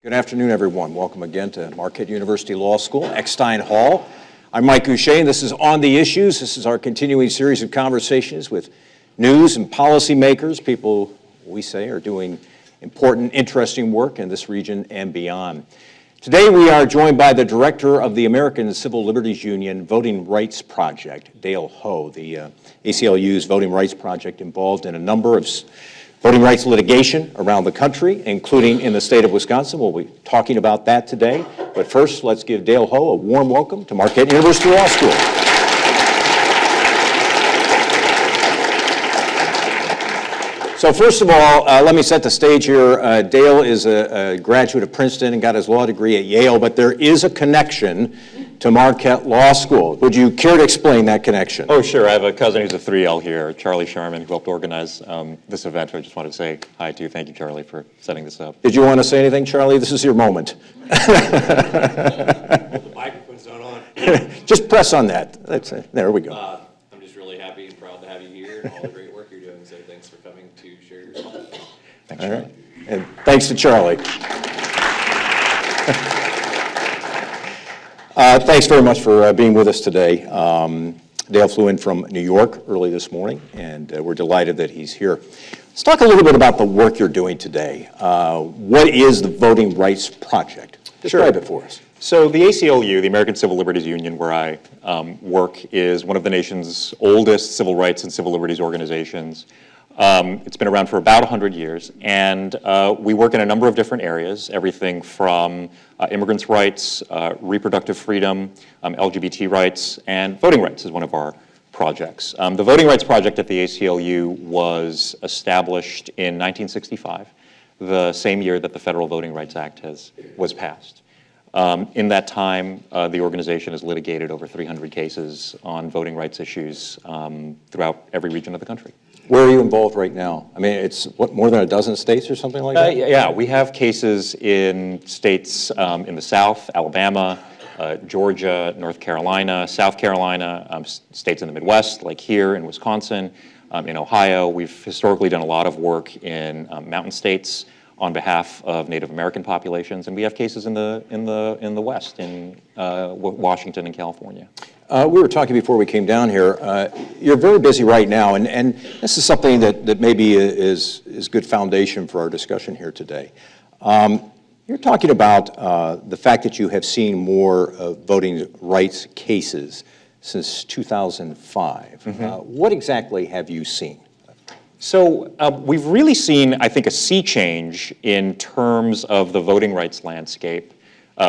Good afternoon, everyone. Welcome again to Marquette University Law School, Eckstein Hall. I'm Mike Goucher, and this is On the Issues. This is our continuing series of conversations with news and policymakers, people we say are doing important, interesting work in this region and beyond. Today, we are joined by the director of the American Civil Liberties Union Voting Rights Project, Dale Ho, the ACLU's Voting Rights Project involved in a number of voting rights litigation around the country, including in the state of Wisconsin. We'll be talking about that today. But first, let's give Dale Ho a warm welcome to Marquette University Law School. So first of all, let me set the stage here. Dale is a graduate of Princeton and got his law degree at Yale, but there is a connection to Marquette Law School. Would you care to explain that connection? Oh, sure. I have a cousin who's a 3L here, Charlie Sharman, who helped organize this event. I just wanted to say hi to you. Thank you, Charlie, for setting this up. Did you want to say anything, Charlie? This is your moment. The microphone's not on. Just press on that. There we go. I'm just really happy and proud to have you here and all the great work you're doing. So thanks for coming to share your thoughts. Thanks, All Charlie. right. And thanks to Charlie. Thanks very much for being with us today. Dale flew in from New York early this morning, and we're delighted that he's here. Let's talk a little bit about the work you're doing today. What is the Voting Rights Project? Describe it for us. So the ACLU, the American Civil Liberties Union, where I work, is one of the nation's oldest civil rights and civil liberties organizations. It's been around for about 100 years, and we work in a number of different areas, everything from immigrants' rights, reproductive freedom, LGBT rights, and voting rights is one of our projects. The Voting Rights Project at the ACLU was established in 1965, the same year that the Federal Voting Rights Act was passed. In that time, the organization has litigated over 300 cases on voting rights issues throughout every region of the country. Where are you involved right now? I mean, it's what, more than a dozen states or something like that? Yeah, we have cases in states in the South, Alabama, Georgia, North Carolina, South Carolina, states in the Midwest, like here in Wisconsin, in Ohio. We've historically done a lot of work in mountain states on behalf of Native American populations, and we have cases in the West, in Washington and California. We were talking before we came down here. You're very busy right now, and this is something that maybe is good foundation for our discussion here today. You're talking about the fact that you have seen more voting rights cases since 2005. What exactly have you seen? So we've really seen, I think, a sea change in terms of the voting rights landscape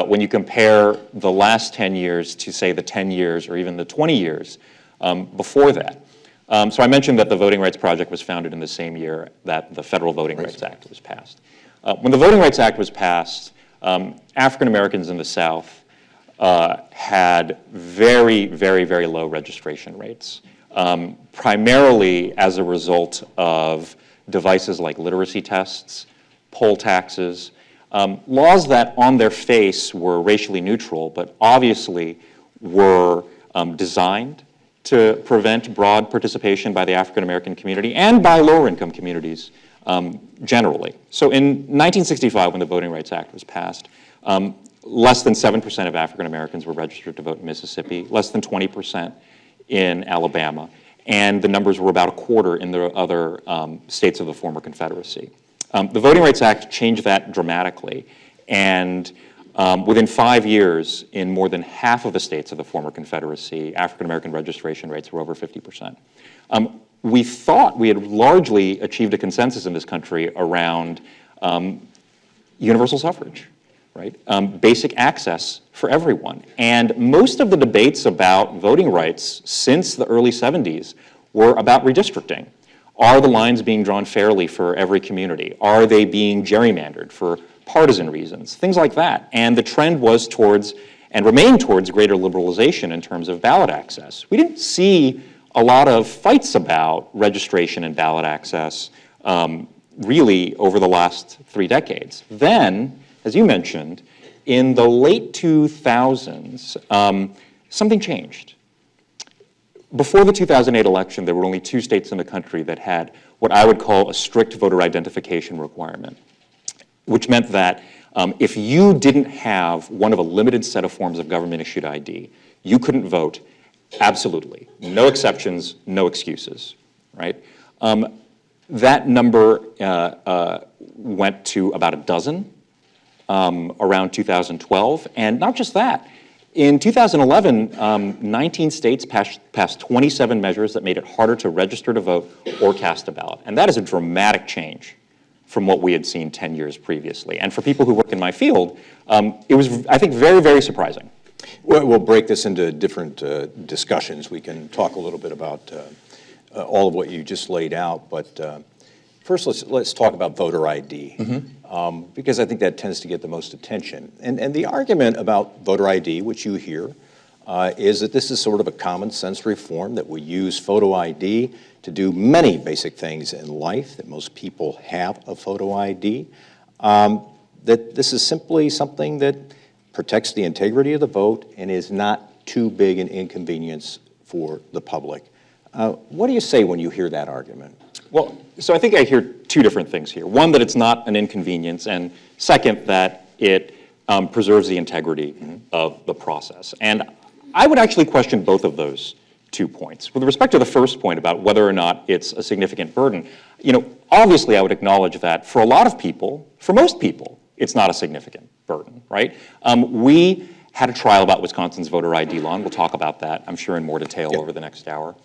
when you compare the last 10 years to, say, the 10 years or even the 20 years before that. So I mentioned that the Voting Rights Project was founded in the same year that the Federal Voting Rights Act was passed. When the Voting Rights Act was passed, African Americans in the South had very, very, very low registration rates, primarily as a result of devices like literacy tests, poll taxes, laws that on their face were racially neutral, but obviously were designed to prevent broad participation by the African American community and by lower income communities generally. So in 1965, when the Voting Rights Act was passed, less than 7% of African Americans were registered to vote in Mississippi, less than 20% in Alabama, and the numbers were about a quarter in the other states of the former Confederacy. The Voting Rights Act changed that dramatically, and within 5 years, in more than half of the states of the former Confederacy, African American registration rates were over 50%. We thought we had largely achieved a consensus in this country around universal suffrage, right? Basic access for everyone. And most of the debates about voting rights since the early 70s were about redistricting. Are the lines being drawn fairly for every community? Are they being gerrymandered for partisan reasons? Things like that. And the trend was towards, and remained towards, greater liberalization in terms of ballot access. We didn't see a lot of fights about registration and ballot access really over the last 3 decades. Then, as you mentioned, in the late 2000s, something changed. Before the 2008 election, there were only 2 states in the country that had what I would call a strict voter identification requirement, which meant that If you didn't have one of a limited set of forms of government-issued ID, you couldn't vote. Absolutely. No exceptions, no excuses, right? That number went to about a dozen around 2012. And not just that. In 2011, 19 states passed 27 measures that made it harder to register to vote or cast a ballot. And that is a dramatic change from what we had seen 10 years previously. And for people who work in my field, it was, I think, very, very surprising. We'll break this into different discussions. We can talk a little bit about all of what you just laid out, but first let's talk about voter ID, because I think that tends to get the most attention. And the argument about voter ID, which you hear, is that this is sort of a common sense reform, that we use photo ID to do many basic things in life, that most people have a photo ID, that this is simply something that protects the integrity of the vote and is not too big an inconvenience for the public. What do you say when you hear that argument? Well, so I think I hear two different things here. One, that it's not an inconvenience, and second, that it preserves the integrity of the process. And I would actually question both of those 2 points. With respect to the first point about whether or not it's a significant burden, obviously I would acknowledge that for a lot of people, for most people, it's not a significant burden, right? We had a trial about Wisconsin's voter ID law, and we'll talk about that, I'm sure, in more detail over the next hour.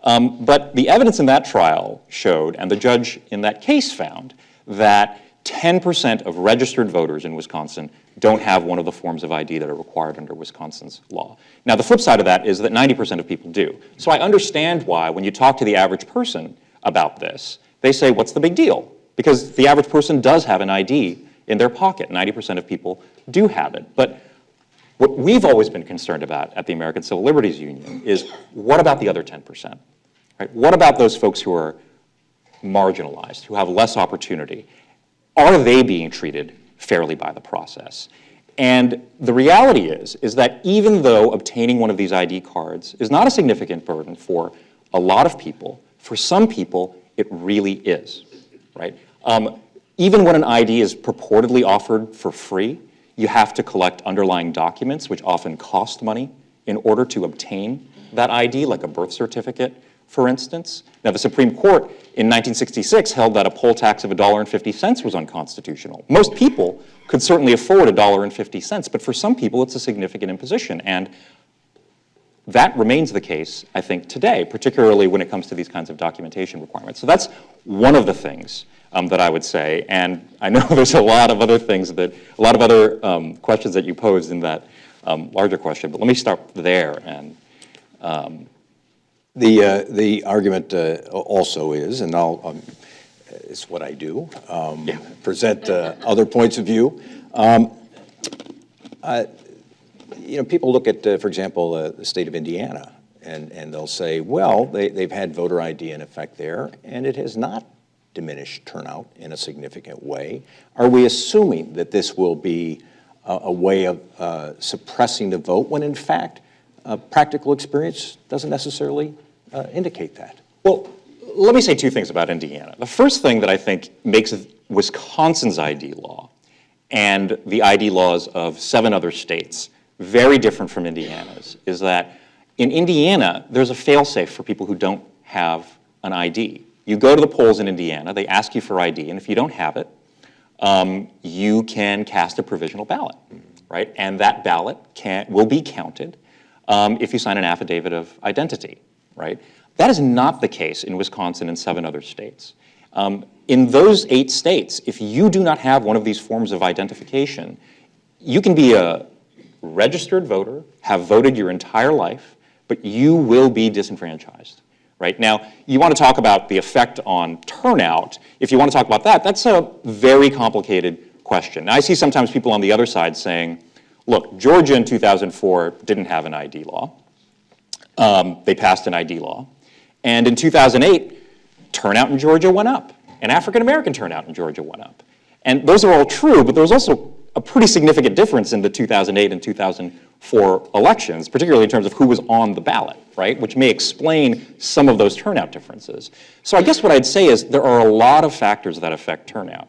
But the evidence in that trial showed, and the judge in that case found, that 10% of registered voters in Wisconsin don't have one of the forms of ID that are required under Wisconsin's law. Now, the flip side of that is that 90% of people do. So I understand why, when you talk to the average person about this, they say, what's the big deal? Because the average person does have an ID in their pocket. 90% of people do have it. But what we've always been concerned about at the American Civil Liberties Union is, what about the other 10%? Right? What about those folks who are marginalized, who have less opportunity? Are they being treated fairly by the process? And the reality is that even though obtaining one of these ID cards is not a significant burden for a lot of people, for some people, it really is, right? Even when an ID is purportedly offered for free, you have to collect underlying documents, which often cost money, in order to obtain that ID, like a birth certificate, for instance. Now, the Supreme Court in 1966 held that a poll tax of $1.50 was unconstitutional. Most people could certainly afford $1.50, but for some people, it's a significant imposition. And that remains the case, I think, today, particularly when it comes to these kinds of documentation requirements. So that's one of the things that I would say. And I know there's a lot of other things a lot of other questions that you posed in that larger question, but let me start there. And the argument also is, and it's what I do, present other points of view. People look at, for example, the state of Indiana, and they'll say, well, they've had voter ID in effect there, and it has not diminished turnout in a significant way. Are we assuming that this will be a way of suppressing the vote, when in fact, practical experience doesn't necessarily indicate that? Well, let me say two things about Indiana. The first thing that I think makes Wisconsin's ID law and the ID laws of 7 other states very different from Indiana's is that in Indiana, there's a fail-safe for people who don't have an ID. You go to the polls in Indiana, they ask you for ID, and if you don't have it, you can cast a provisional ballot, right? And that ballot will be counted if you sign an affidavit of identity, right? That is not the case in Wisconsin and 7 other states. In those 8 states, if you do not have one of these forms of identification, you can be a registered voter, have voted your entire life, but you will be disenfranchised, right? Now, you want to talk about the effect on turnout. If you want to talk about that, that's a very complicated question. Now, I see sometimes people on the other side saying, look, Georgia in 2004 didn't have an ID law. They passed an ID law. And in 2008, turnout in Georgia went up, and African-American turnout in Georgia went up. And those are all true, but there was also a pretty significant difference in the 2008 and 2004 elections, particularly in terms of who was on the ballot, right, which may explain some of those turnout differences. So I guess what I'd say is there are a lot of factors that affect turnout,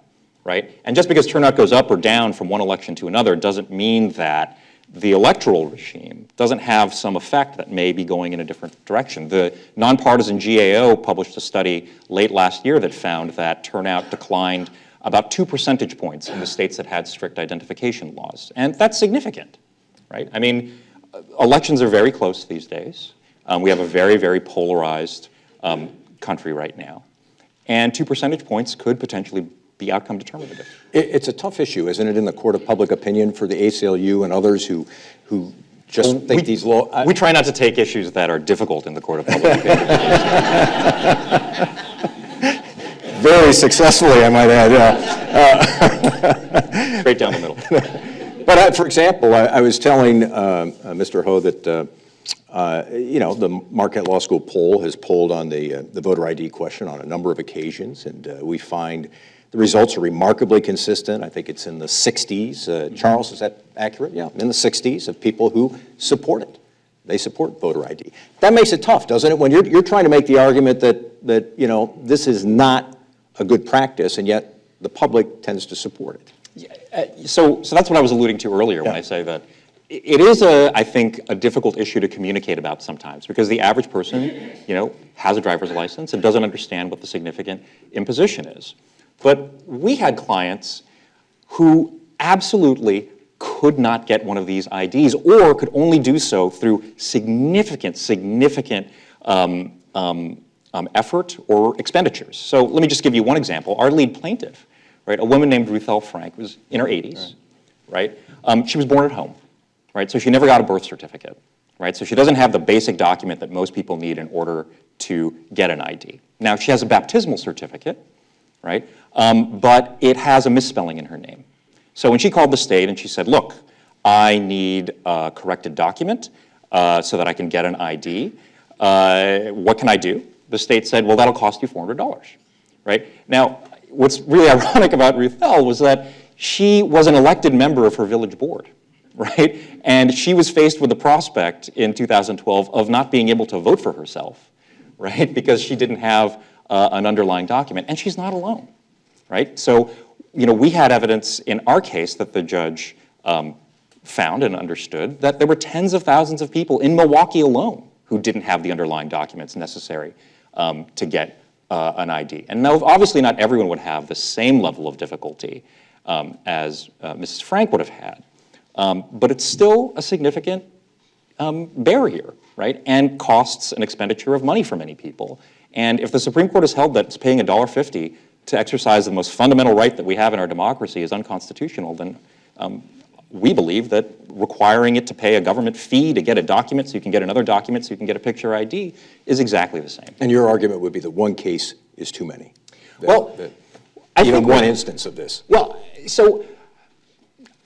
right? And just because turnout goes up or down from one election to another doesn't mean that the electoral regime doesn't have some effect that may be going in a different direction. The nonpartisan GAO published a study late last year that found that turnout declined about 2 percentage points in the states that had strict identification laws. And that's significant, right? I mean, elections are very close these days. We have a very, very polarized country right now. And 2 percentage points could potentially be outcome determinative. It's a tough issue, isn't it, in the court of public opinion for the ACLU and others who just think these laws... We try not to take issues that are difficult in the court of public opinion. Very successfully, I might add. Straight down the middle. But for example, I was telling Mr. Ho that the Marquette Law School poll has polled on the voter ID question on a number of occasions, and we find the results are remarkably consistent. I think it's in the 60s. Charles, is that accurate? Yeah, in the 60s of people who support it. They support voter ID. That makes it tough, doesn't it? When you're trying to make the argument that this is not a good practice, and yet the public tends to support it. So that's what I was alluding to earlier when I say that it is, I think, a difficult issue to communicate about sometimes, because the average person, has a driver's license and doesn't understand what the significant imposition is. But we had clients who absolutely could not get one of these IDs, or could only do so through significant effort or expenditures. So let me just give you one example. Our lead plaintiff, right, a woman named Ruth L. Frank, was in her 80s, right? She was born at home, right? So she never got a birth certificate, right? So she doesn't have the basic document that most people need in order to get an ID. Now, she has a baptismal certificate, right? But it has a misspelling in her name. So when she called the state and she said, look, I need a corrected document so that I can get an ID, what can I do? The state said, well, that'll cost you $400, right? Now, what's really ironic about Ruth L. was that she was an elected member of her village board, right? And she was faced with the prospect in 2012 of not being able to vote for herself, right? Because she didn't have an underlying document, and she's not alone, right? So, we had evidence in our case that the judge found and understood that there were tens of thousands of people in Milwaukee alone who didn't have the underlying documents necessary to get an ID. And now, obviously not everyone would have the same level of difficulty as Mrs. Frank would have had, but it's still a significant barrier, right? And costs an expenditure of money for many people. And if the Supreme Court has held that it's paying $1.50 to exercise the most fundamental right that we have in our democracy is unconstitutional, then we believe that requiring it to pay a government fee to get a document so you can get another document so you can get a picture ID is exactly the same. And your argument would be that one case is too many? I think one instance of this? Well, so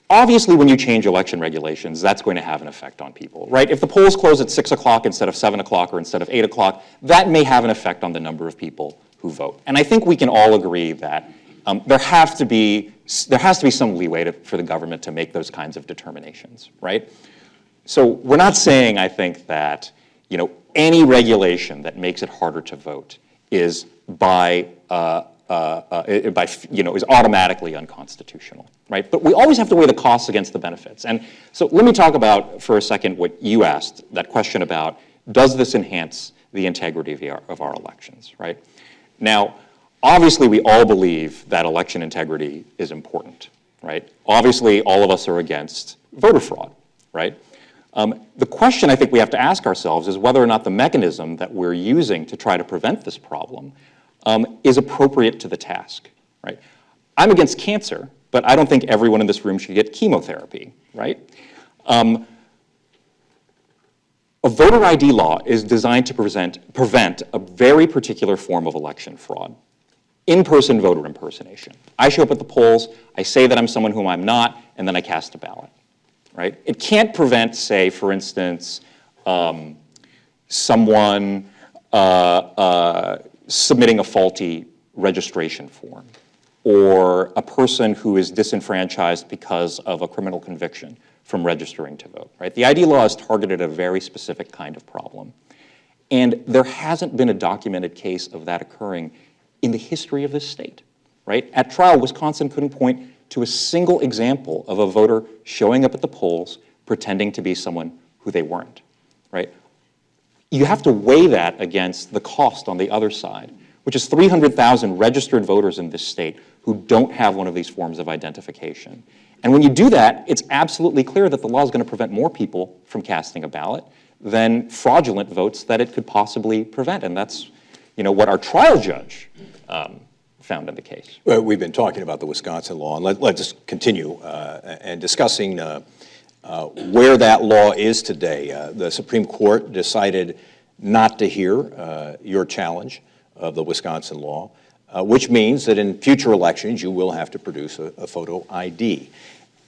obviously when you change election regulations, that's going to have an effect on people, right? If the polls close at 6 o'clock instead of 7 o'clock or instead of 8 o'clock, that may have an effect on the number of people who vote. And I think we can all agree that there has to be some leeway for the government to make those kinds of determinations, right? So we're not saying, I think, that any regulation that makes it harder to vote is is automatically unconstitutional, right? But we always have to weigh the costs against the benefits. And so let me talk about for a second what you asked, that question about, does this enhance the integrity of our elections, right? Now, obviously, we all believe that election integrity is important, right? Obviously, all of us are against voter fraud, right? The question I think we have to ask ourselves is whether or not the mechanism that we're using to try to prevent this problem is appropriate to the task, right? I'm against cancer, but I don't think everyone in this room should get chemotherapy, right? A voter ID law is designed to prevent a very particular form of election fraud. In-person voter impersonation. I show up at the polls, I say that I'm someone whom I'm not, and then I cast a ballot, right? It can't prevent, say, for instance, someone submitting a faulty registration form, or a person who is disenfranchised because of a criminal conviction from registering to vote, right? The ID law is targeted at a very specific kind of problem. And there hasn't been a documented case of that occurring in the history of this state, right? At trial, Wisconsin couldn't point to a single example of a voter showing up at the polls pretending to be someone who they weren't, right? You have to weigh that against the cost on the other side, which is 300,000 registered voters in this state who don't have one of these forms of identification. And when you do that, it's absolutely clear that the law is going to prevent more people from casting a ballot than fraudulent votes that it could possibly prevent. And that's, what our trial judge found in the case. Well, we've been talking about the Wisconsin law, and let's continue and discussing where that law is today. The Supreme Court decided not to hear your challenge of the Wisconsin law, which means that in future elections you will have to produce a photo ID.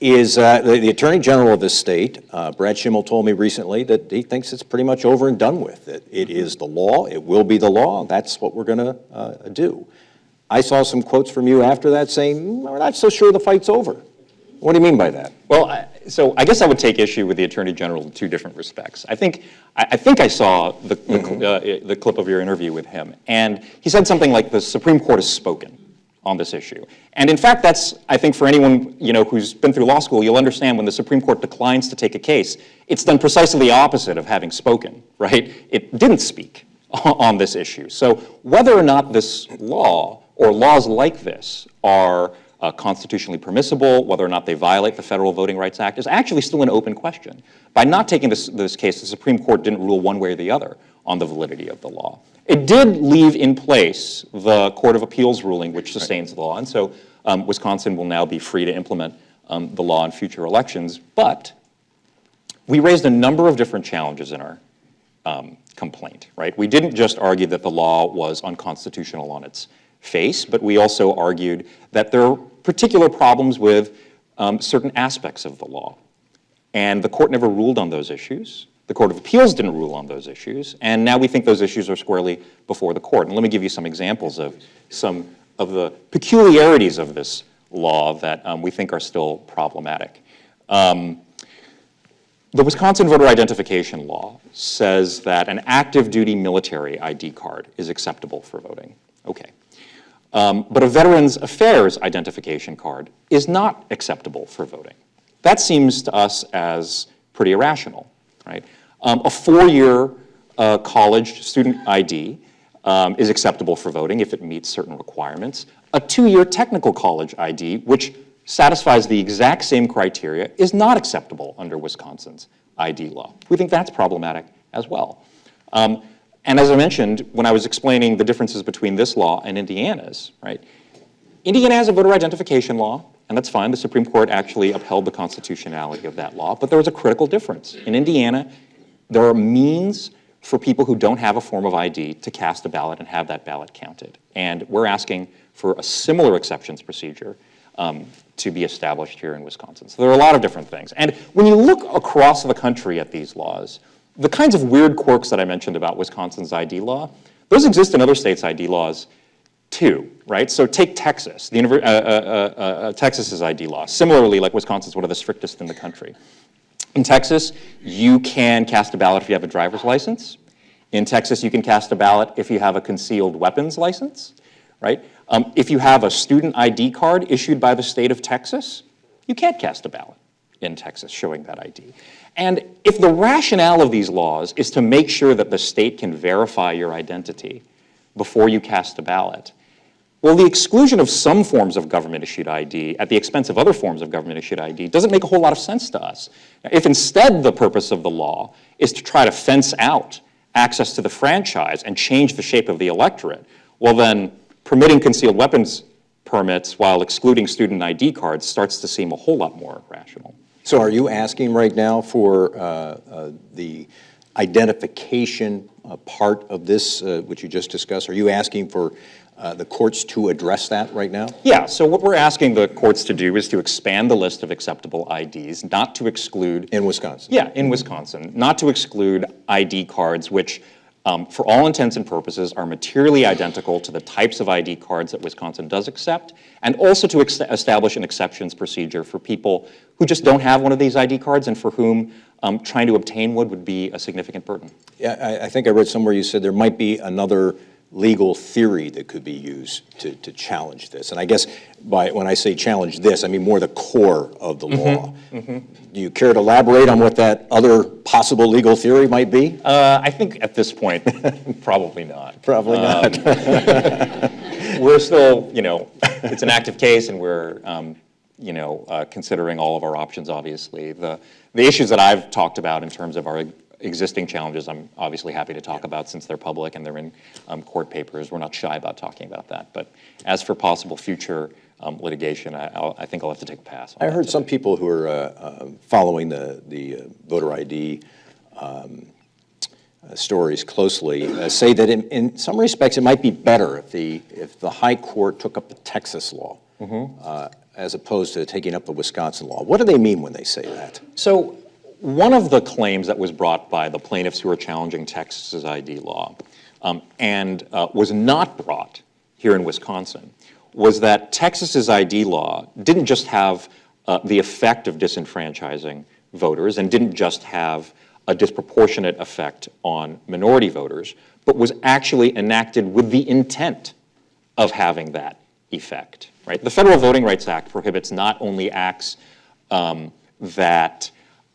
Is the Attorney General of this state, Brad Schimmel, told me recently that he thinks it's pretty much over and done with, that it is the law, it will be the law, that's what we're going to do. I saw some quotes from you after that saying, we're not so sure the fight's over. What do you mean by that? Well, so I guess I would take issue with the Attorney General in two different respects. I think I saw the clip of your interview with him, and he said something like the Supreme Court has spoken on this issue. And in fact, that's, I think for anyone who's been through law school, you'll understand when the Supreme Court declines to take a case, it's done precisely the opposite of having spoken, right? It didn't speak on this issue. So whether or not this law or laws like this are constitutionally permissible, whether or not they violate the Federal Voting Rights Act, is actually still an open question. By not taking this case, the Supreme Court didn't rule one way or the other on the validity of the law. It did leave in place the Court of Appeals ruling, which sustains the law, and so Wisconsin will now be free to implement the law in future elections. But we raised a number of different challenges in our complaint, right? We didn't just argue that the law was unconstitutional on its face, but we also argued that there are particular problems with certain aspects of the law. And the court never ruled on those issues. The Court of Appeals didn't rule on those issues, and now we think those issues are squarely before the court. And let me give you some examples of some of the peculiarities of this law that we think are still problematic. The Wisconsin voter identification law says that an active duty military ID card is acceptable for voting. Okay. But a Veterans Affairs identification card is not acceptable for voting. That seems to us as pretty irrational, right? A 4-year college student ID is acceptable for voting if it meets certain requirements. A 2-year technical college ID, which satisfies the exact same criteria, is not acceptable under Wisconsin's ID law. We think that's problematic as well. And as I mentioned, when I was explaining the differences between this law and Indiana's, right? Indiana has a voter identification law, and that's fine. The Supreme Court actually upheld the constitutionality of that law, but there was a critical difference. In Indiana, there are means for people who don't have a form of ID to cast a ballot and have that ballot counted. And we're asking for a similar exceptions procedure to be established here in Wisconsin. So there are a lot of different things. And when you look across the country at these laws, the kinds of weird quirks that I mentioned about Wisconsin's ID law, those exist in other states' ID laws too, right? So take Texas, Texas's ID law. Similarly, like Wisconsin's one of the strictest in the country. In Texas, you can cast a ballot if you have a driver's license. In Texas, you can cast a ballot if you have a concealed weapons license, right? If you have a student ID card issued by the state of Texas, you can't cast a ballot in Texas showing that ID. And if the rationale of these laws is to make sure that the state can verify your identity before you cast a ballot, well, the exclusion of some forms of government-issued ID at the expense of other forms of government-issued ID doesn't make a whole lot of sense to us. If instead the purpose of the law is to try to fence out access to the franchise and change the shape of the electorate, well then permitting concealed weapons permits while excluding student ID cards starts to seem a whole lot more rational. So are you asking right now for the identification part of this, which you just discussed? Are you asking for the courts to address that right now? Yeah, so what we're asking the courts to do is to expand the list of acceptable IDs, not to exclude... In Wisconsin? Yeah, in Wisconsin. Not to exclude ID cards, which for all intents and purposes are materially identical to the types of ID cards that Wisconsin does accept, and also to establish an exceptions procedure for people who just don't have one of these ID cards and for whom trying to obtain one would be a significant burden. Yeah, I think I read somewhere you said there might be another legal theory that could be used to challenge this? And I guess when I say challenge this, I mean more the core of the law. Do you care to elaborate on what that other possible legal theory might be? I think at this point, probably not. Probably not. We're still, it's an active case, and we're, considering all of our options, obviously. The issues that I've talked about in terms of our existing challenges, I'm obviously happy to talk about since they're public and they're in court papers. We're not shy about talking about that. But as for possible future litigation, I think I'll have to take a pass on I that heard today. some people who are following the voter ID stories closely say that in some respects it might be better if the high court took up the Texas law as opposed to taking up the Wisconsin law. What do they mean when they say that? So one of the claims that was brought by the plaintiffs who are challenging Texas's ID law and was not brought here in Wisconsin was that Texas's ID law didn't just have the effect of disenfranchising voters and didn't just have a disproportionate effect on minority voters, but was actually enacted with the intent of having that effect, right? The Federal Voting Rights Act prohibits not only acts that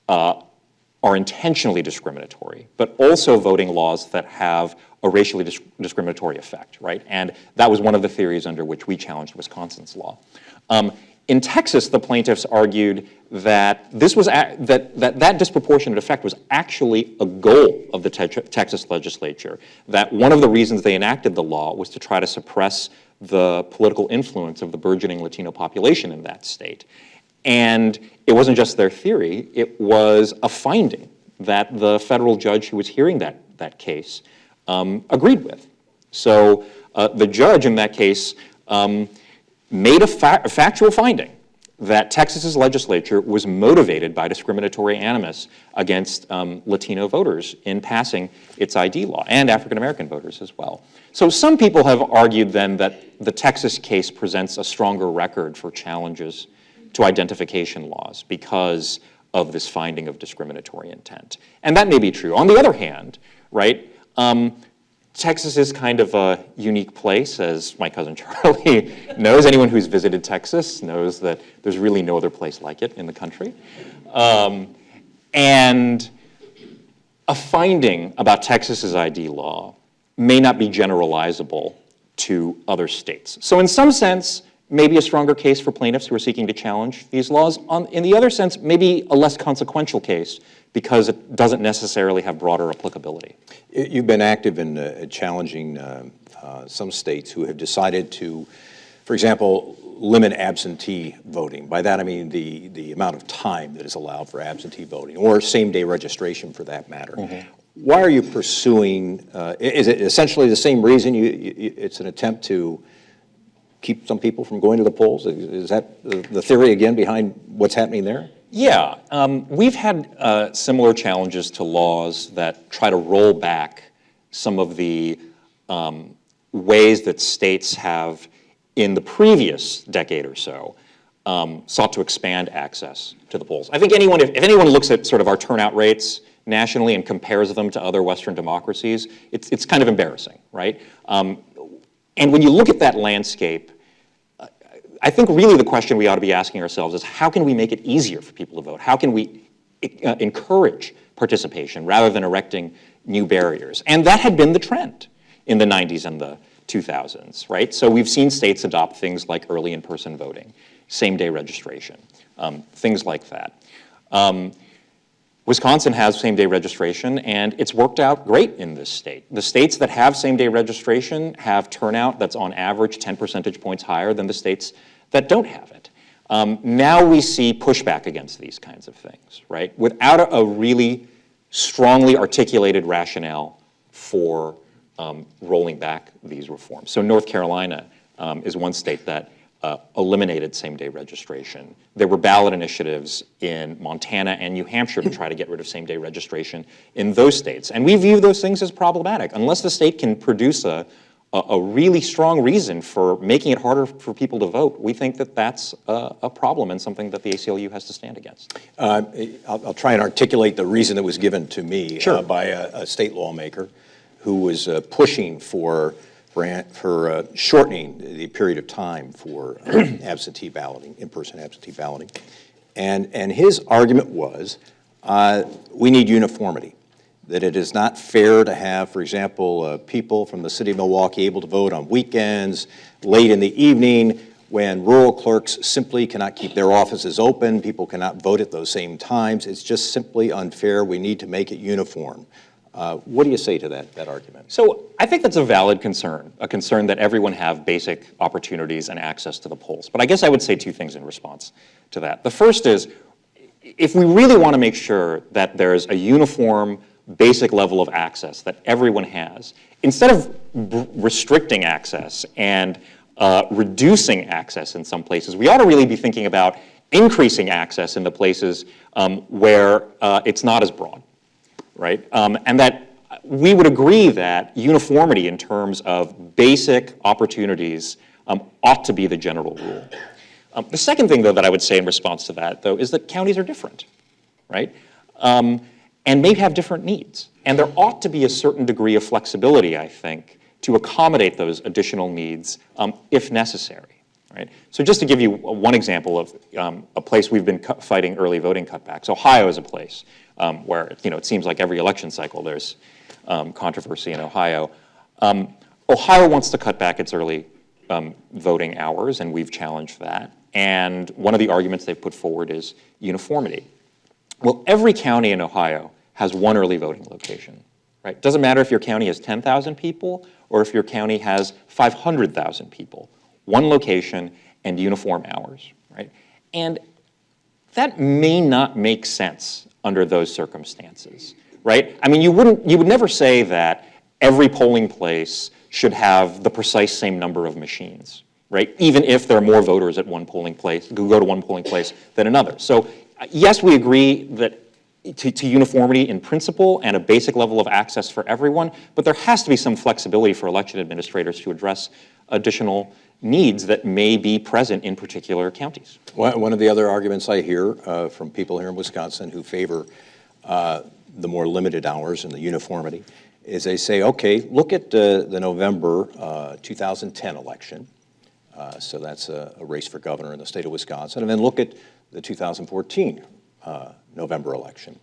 are intentionally discriminatory, but also voting laws that have a racially discriminatory effect, right? And that was one of the theories under which we challenged Wisconsin's law. In Texas, the plaintiffs argued that this was that disproportionate effect was actually a goal of the Texas legislature, that one of the reasons they enacted the law was to try to suppress the political influence of the burgeoning Latino population in that state. And it wasn't just their theory, it was a finding that the federal judge who was hearing that case agreed with. So the judge in that case made a factual finding that Texas's legislature was motivated by discriminatory animus against Latino voters in passing its ID law, and African American voters as well. So some people have argued then that the Texas case presents a stronger record for challenges to identification laws because of this finding of discriminatory intent. And that may be true. On the other hand, right, Texas is kind of a unique place, as my cousin Charlie knows. Anyone who's visited Texas knows that there's really no other place like it in the country. And a finding about Texas's ID law may not be generalizable to other states. So in some sense, maybe a stronger case for plaintiffs who are seeking to challenge these laws. In the other sense, maybe a less consequential case because it doesn't necessarily have broader applicability. You've been active in challenging some states who have decided to, for example, limit absentee voting. By that I mean the amount of time that is allowed for absentee voting, or same-day registration for that matter. Why are you pursuing, is it essentially the same reason it's an attempt to keep some people from going to the polls? Is that the theory again behind what's happening there? Yeah, we've had similar challenges to laws that try to roll back some of the ways that states have, in the previous decade or so, sought to expand access to the polls. I think if anyone looks at sort of our turnout rates nationally and compares them to other Western democracies, it's kind of embarrassing, right? And when you look at that landscape, I think really the question we ought to be asking ourselves is how can we make it easier for people to vote? How can we encourage participation rather than erecting new barriers? And that had been the trend in the 90s and the 2000s, right? So we've seen states adopt things like early in-person voting, same-day registration, things like that. Wisconsin has same-day registration, and it's worked out great in this state. The states that have same-day registration have turnout that's on average 10 percentage points higher than the states that don't have it. Now we see pushback against these kinds of things, right? Without a really strongly articulated rationale for rolling back these reforms. So North Carolina is one state that eliminated same-day registration. There were ballot initiatives in Montana and New Hampshire to try to get rid of same-day registration in those states. And we view those things as problematic. Unless the state can produce a really strong reason for making it harder for people to vote, we think that that's a problem and something that the ACLU has to stand against. I'll try and articulate the reason that was given to me Sure. by a state lawmaker who was pushing for for shortening the period of time for absentee balloting, in-person absentee balloting. And his argument was, we need uniformity, that it is not fair to have, for example, people from the city of Milwaukee able to vote on weekends, late in the evening, when rural clerks simply cannot keep their offices open, people cannot vote at those same times. It's just simply unfair. We need to make it uniform. What do you say to that argument? So I think that's a valid concern, a concern that everyone have basic opportunities and access to the polls. But I guess I would say two things in response to that. The first is, if we really want to make sure that there's a uniform basic level of access that everyone has, instead of restricting access and reducing access in some places, we ought to really be thinking about increasing access in the places where it's not as broad, right? And that we would agree that uniformity in terms of basic opportunities ought to be the general rule. The second thing, though, that I would say in response to that, though, is that counties are different, right? And may have different needs. And there ought to be a certain degree of flexibility, I think, to accommodate those additional needs if necessary, right? So just to give you one example of a place we've been fighting early voting cutbacks, Ohio is a place where it seems like every election cycle there's controversy in Ohio. Ohio wants to cut back its early voting hours, and we've challenged that. And one of the arguments they've put forward is uniformity. Well, every county in Ohio has one early voting location, right? Doesn't matter if your county has 10,000 people or if your county has 500,000 people. One location and uniform hours, right? And that may not make sense under those circumstances, right? I mean, you would never say that every polling place should have the precise same number of machines, right? Even if there are more voters at one polling place, who go to one polling place than another. So yes, we agree that to uniformity in principle and a basic level of access for everyone, but there has to be some flexibility for election administrators to address additional needs that may be present in particular counties. One of the other arguments I hear from people here in Wisconsin who favor the more limited hours and the uniformity is they say, okay, look at the November 2010 election. So that's a race for governor in the state of Wisconsin. And then look at the 2014 November election.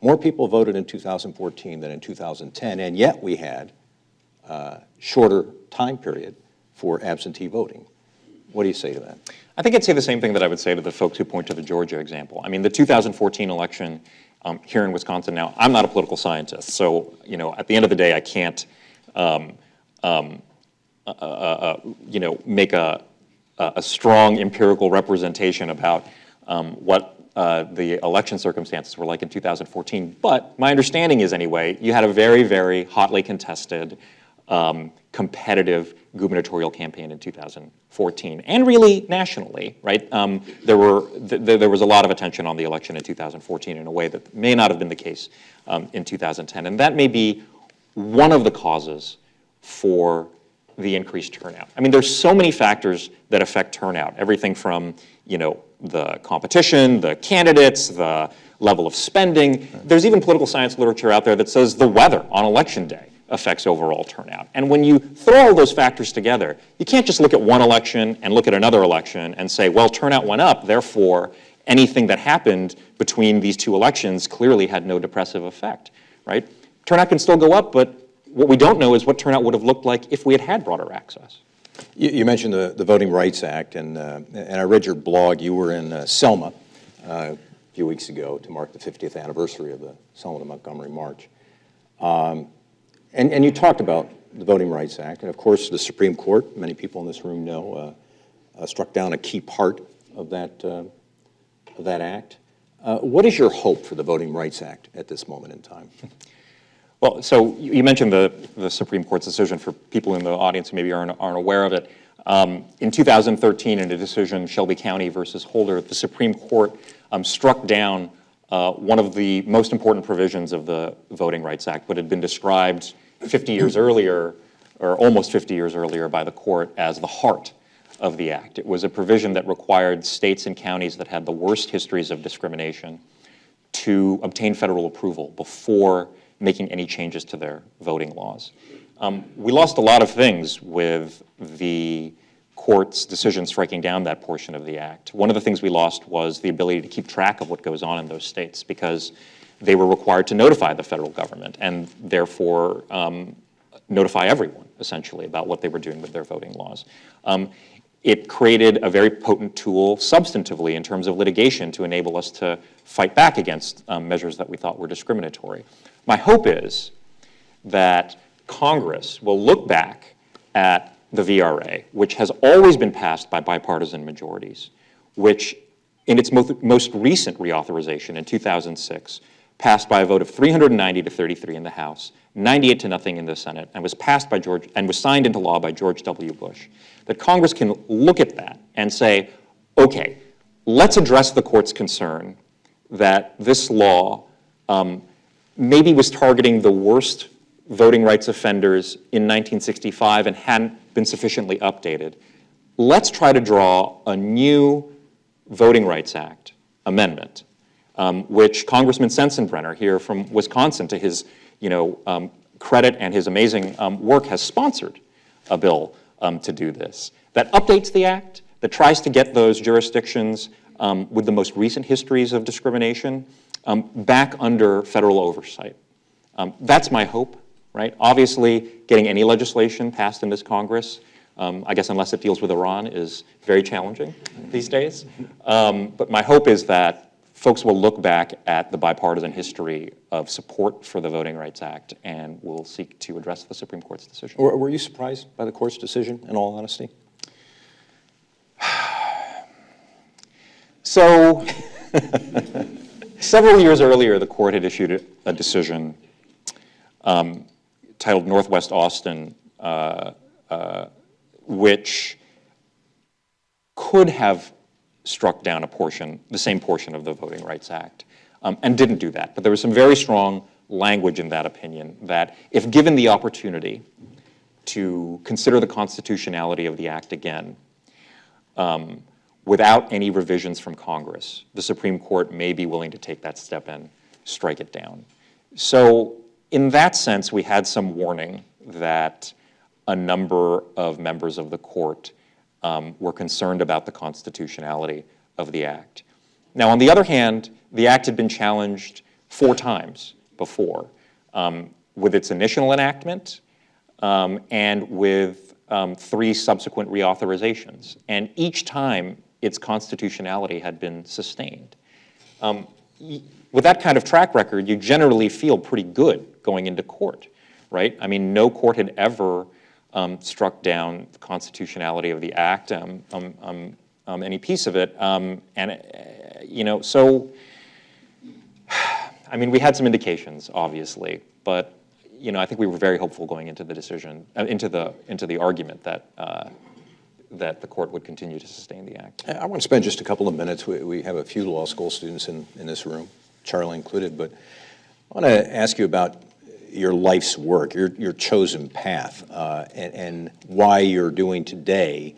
More people voted in 2014 than in 2010, and yet we had a shorter time period for absentee voting. What do you say to that? I think I'd say the same thing that I would say to the folks who point to the Georgia example. I mean, the 2014 election here in Wisconsin now, I'm not a political scientist, so at the end of the day, I can't make a strong empirical representation about what the election circumstances were like in 2014. But my understanding is, anyway, you had a very, very hotly contested, competitive gubernatorial campaign in 2014, and really nationally, right? There was a lot of attention on the election in 2014 in a way that may not have been the case in 2010, and that may be one of the causes for the increased turnout. I mean, there's so many factors that affect turnout, everything from, the competition, the candidates, the level of spending. There's even political science literature out there that says the weather on election day affects overall turnout. And when you throw all those factors together, you can't just look at one election and look at another election and say, well, turnout went up, therefore anything that happened between these two elections clearly had no depressive effect, right? Turnout can still go up, but what we don't know is what turnout would have looked like if we had had broader access. You mentioned the Voting Rights Act, and I read your blog. You were in Selma a few weeks ago to mark the 50th anniversary of the Selma to Montgomery March. And you talked about the Voting Rights Act, and of course the Supreme Court, many people in this room know, struck down a key part of that act. What is your hope for the Voting Rights Act at this moment in time? Well, so you mentioned the Supreme Court's decision. For people in the audience who maybe aren't aware of it. In 2013, in a decision, Shelby County versus Holder, the Supreme Court struck down one of the most important provisions of the Voting Rights Act, what had been described 50 years earlier, or almost 50 years earlier, by the court as the heart of the act. It was a provision that required states and counties that had the worst histories of discrimination to obtain federal approval before making any changes to their voting laws. We lost a lot of things with the court's decision striking down that portion of the act. One of the things we lost was the ability to keep track of what goes on in those states, because they were required to notify the federal government and therefore notify everyone, essentially, about what they were doing with their voting laws. It created a very potent tool substantively in terms of litigation to enable us to fight back against measures that we thought were discriminatory. My hope is that Congress will look back at the VRA, which has always been passed by bipartisan majorities, which in its most recent reauthorization in 2006, passed by a vote of 390 to 33 in the House, 98 to nothing in the Senate, and was passed by was signed into law by George W. Bush. That Congress can look at that and say, okay, let's address the court's concern that this law maybe was targeting the worst voting rights offenders in 1965 and hadn't been sufficiently updated. Let's try to draw a new Voting Rights Act amendment, which Congressman Sensenbrenner here from Wisconsin, to his credit and his amazing work, has sponsored a bill to do this, that updates the act, that tries to get those jurisdictions with the most recent histories of discrimination back under federal oversight. That's my hope, right? Obviously, getting any legislation passed in this Congress, I guess unless it deals with Iran, is very challenging these days. But my hope is that folks will look back at the bipartisan history of support for the Voting Rights Act and will seek to address the Supreme Court's decision. Were you surprised by the court's decision, in all honesty? So, several years earlier, the court had issued a decision titled Northwest Austin, which could have struck down the same portion of the Voting Rights Act, and didn't do that. But there was some very strong language in that opinion that if given the opportunity to consider the constitutionality of the act again, without any revisions from Congress, the Supreme Court may be willing to take that step and strike it down. So in that sense, we had some warning that a number of members of the court were concerned about the constitutionality of the act. Now, on the other hand, the act had been challenged 4 times before, with its initial enactment and with 3 subsequent reauthorizations. And each time, its constitutionality had been sustained. With that kind of track record, you generally feel pretty good going into court, right? I mean, no court had ever struck down the constitutionality of the act, any piece of it, so, I mean, we had some indications, obviously, but, I think we were very hopeful going into the decision, into the argument that the court would continue to sustain the act. I want to spend just a couple of minutes. We have a few law school students in this room, Charlie included, but I want to ask you about your life's work, your chosen path, and why you're doing today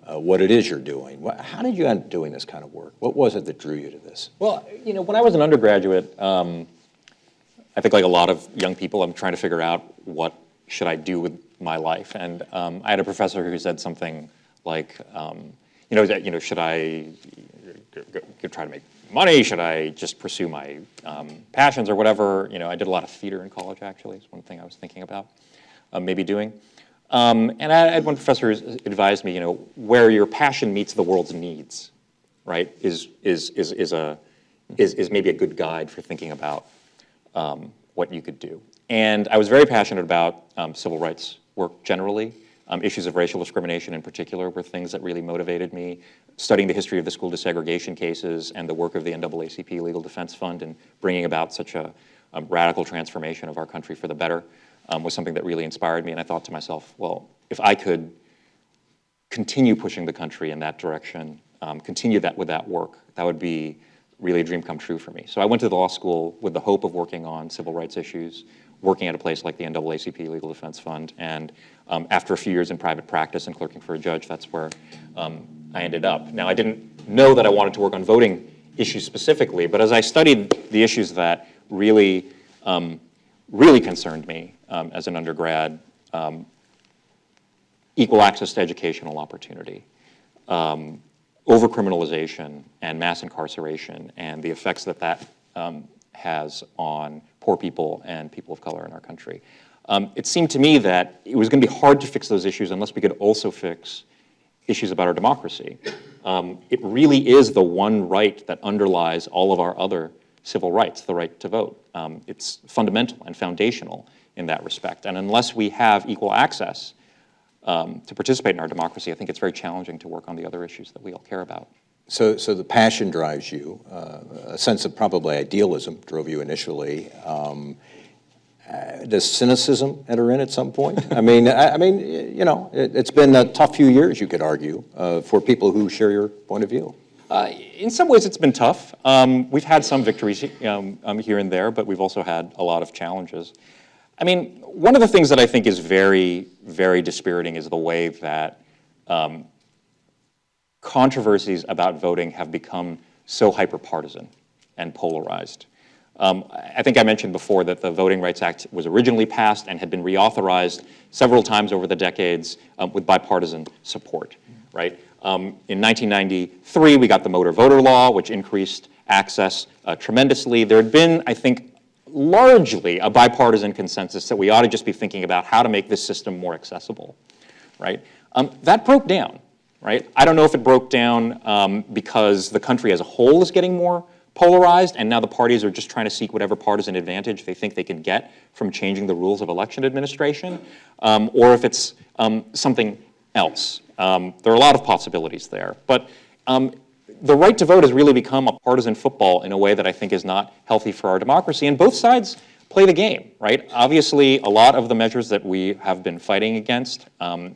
what it is you're doing. How did you end up doing this kind of work? What was it that drew you to this? Well, when I was an undergraduate, I think like a lot of young people, I'm trying to figure out what should I do with my life. And I had a professor who said something like, should I go try to make money? Should I just pursue my passions or whatever? I did a lot of theater in college, actually. It's one thing I was thinking about maybe doing. And I had one professor who advised me, where your passion meets the world's needs, right, is maybe a good guide for thinking about what you could do. And I was very passionate about civil rights work generally. Issues of racial discrimination in particular were things that really motivated me. Studying the history of the school desegregation cases and the work of the NAACP Legal Defense Fund and bringing about such a radical transformation of our country for the better was something that really inspired me. And I thought to myself, well, if I could continue pushing the country in that direction, continue that with that work, that would be really a dream come true for me. So I went to the law school with the hope of working on civil rights issues, working at a place like the NAACP Legal Defense Fund. And after a few years in private practice and clerking for a judge, that's where I ended up. Now, I didn't know that I wanted to work on voting issues specifically, but as I studied the issues that really concerned me as an undergrad, equal access to educational opportunity, overcriminalization and mass incarceration, and the effects that that has on poor people and people of color in our country. It seemed to me that it was going to be hard to fix those issues unless we could also fix issues about our democracy. It really is the one right that underlies all of our other civil rights, the right to vote. It's fundamental and foundational in that respect. And unless we have equal access to participate in our democracy, I think it's very challenging to work on the other issues that we all care about. So the passion drives you. A sense of probably idealism drove you initially. Does cynicism enter in at some point? I mean, you know, it's been a tough few years, you could argue, for people who share your point of view. In some ways, it's been tough. We've had some victories here and there, but we've also had a lot of challenges. I mean, one of the things that I think is very, very dispiriting is the way that controversies about voting have become so hyper-partisan and polarized. I think I mentioned before that the Voting Rights Act was originally passed and had been reauthorized several times over the decades with bipartisan support, right? In 1993, we got the motor voter law, which increased access tremendously. There had been, I think, largely a bipartisan consensus that we ought to just be thinking about how to make this system more accessible, right? That broke down, right? I don't know if it broke down because the country as a whole is getting more polarized, and now the parties are just trying to seek whatever partisan advantage they think they can get from changing the rules of election administration, or if it's something else. There are a lot of possibilities there. But the right to vote has really become a partisan football in a way that I think is not healthy for our democracy, and both sides play the game, right? Obviously, a lot of the measures that we have been fighting against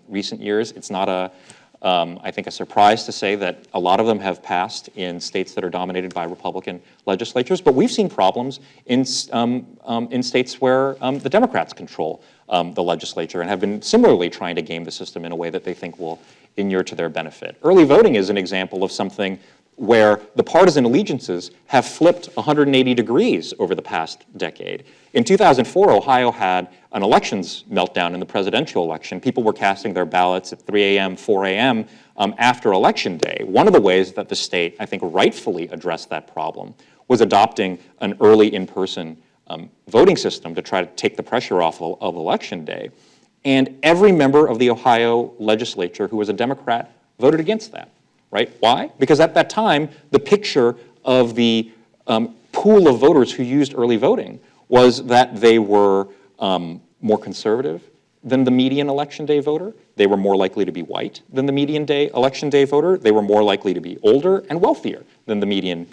recent years, it's not I think a surprise to say that a lot of them have passed in states that are dominated by Republican legislatures, but we've seen problems in states where the Democrats control the legislature and have been similarly trying to game the system in a way that they think will inure to their benefit. Early voting is an example of something where the partisan allegiances have flipped 180 degrees over the past decade. In 2004, Ohio had an elections meltdown in the presidential election. People were casting their ballots at 3 a.m., 4 a.m. After Election Day. One of the ways that the state, I think, rightfully addressed that problem was adopting an early in-person voting system to try to take the pressure off of Election Day. And every member of the Ohio legislature who was a Democrat voted against that. Right? Why? Because at that time, the picture of the pool of voters who used early voting was that they were more conservative than the median election day voter. They were more likely to be white than the median election day voter. They were more likely to be older and wealthier than the median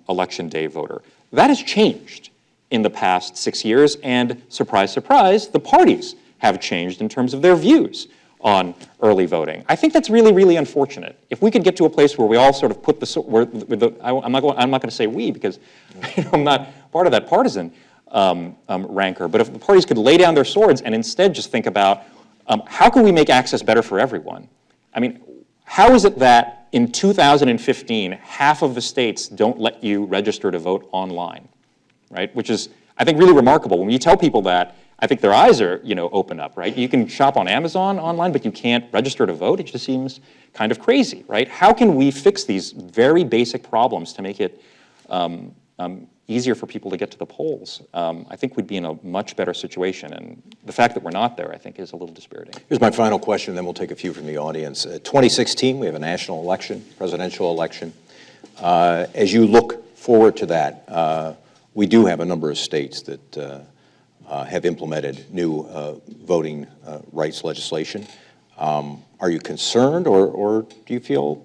election day voter. That has changed in the past 6 years, and surprise, surprise, the parties have changed in terms of their views on early voting. I think that's really, really unfortunate. If we could get to a place where we all sort of put I'm not going to say we because I'm not part of that partisan rancor, but if the parties could lay down their swords and instead just think about how can we make access better for everyone? I mean, how is it that in 2015, half of the states don't let you register to vote online, right? Which is, I think, really remarkable. When you tell people that, I think their eyes are, open up, right? You can shop on Amazon online, but you can't register to vote. It just seems kind of crazy, right? How can we fix these very basic problems to make it easier for people to get to the polls? I think we'd be in a much better situation, and the fact that we're not there, I think, is a little dispiriting. Here's my final question, then we'll take a few from the audience. 2016, we have a national election, presidential election. As you look forward to that, we do have a number of states that have implemented new voting rights legislation. Are you concerned, or do you feel,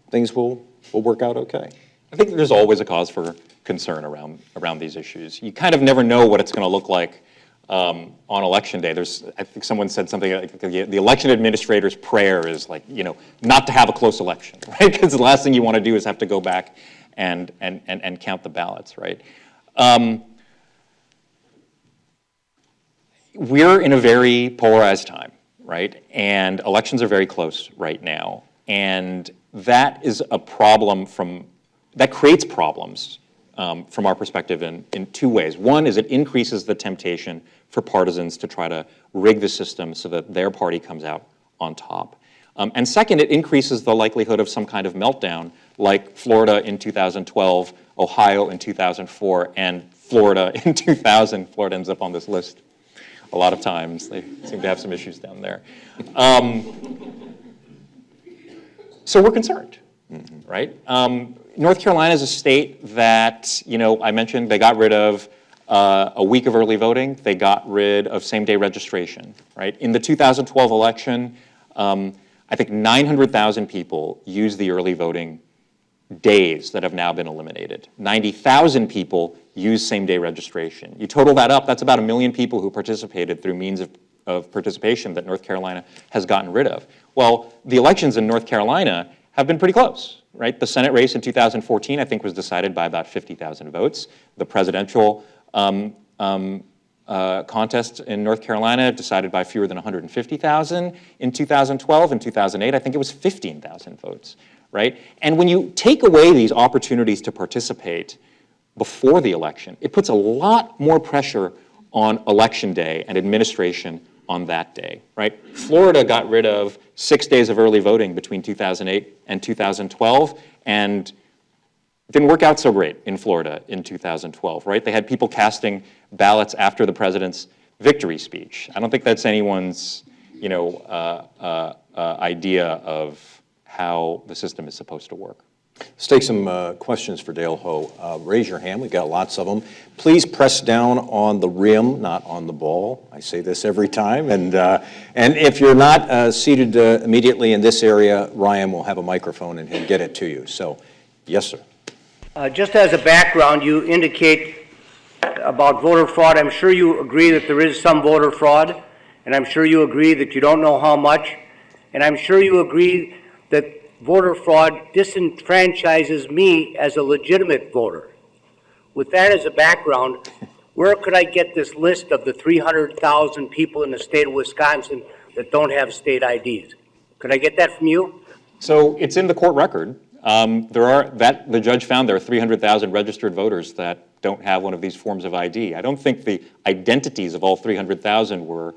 things will work out okay? I think there's always a cause for concern around these issues. You kind of never know what it's going to look like on Election Day. I think someone said something like the election administrator's prayer is like, not to have a close election, right? Because the last thing you want to do is have to go back and count the ballots, right? We're in a very polarized time, right? And elections are very close right now. And that is a problem that creates problems from our perspective in two ways. One is it increases the temptation for partisans to try to rig the system so that their party comes out on top. And second, it increases the likelihood of some kind of meltdown, like Florida in 2012, Ohio in 2004, and Florida in 2000. Florida ends up on this list a lot of times. They seem to have some issues down there. So we're concerned, right? North Carolina is a state that, I mentioned they got rid of a week of early voting. They got rid of same-day registration, right? In the 2012 election, I think 900,000 people used the early voting days that have now been eliminated. 90,000 people use same-day registration. You total that up, that's about 1 million people who participated through means of participation that North Carolina has gotten rid of. Well, the elections in North Carolina have been pretty close, right? The Senate race in 2014, I think, was decided by about 50,000 votes. The presidential contest in North Carolina decided by fewer than 150,000. In 2012 and 2008, I think it was 15,000 votes, right? And when you take away these opportunities to participate before the election, it puts a lot more pressure on election day and administration on that day, right? Florida got rid of 6 days of early voting between 2008 and 2012, and it didn't work out so great in Florida in 2012, right? They had people casting ballots after the president's victory speech. I don't think that's anyone's, idea of how the system is supposed to work. Let's take some questions for Dale Ho. Raise your hand. We've got lots of them. Please press down on the rim, not on the ball. I say this every time. And if you're not seated immediately in this area, Ryan will have a microphone and he'll get it to you. So, yes, sir. Just as a background, you indicate about voter fraud. I'm sure you agree that there is some voter fraud, and I'm sure you agree that you don't know how much, and I'm sure you agree that voter fraud disenfranchises me as a legitimate voter. With that as a background, where could I get this list of the 300,000 people in the state of Wisconsin that don't have state IDs? Could I get that from you? So it's in the court record. The judge found there are 300,000 registered voters that don't have one of these forms of ID. I don't think the identities of all 300,000 were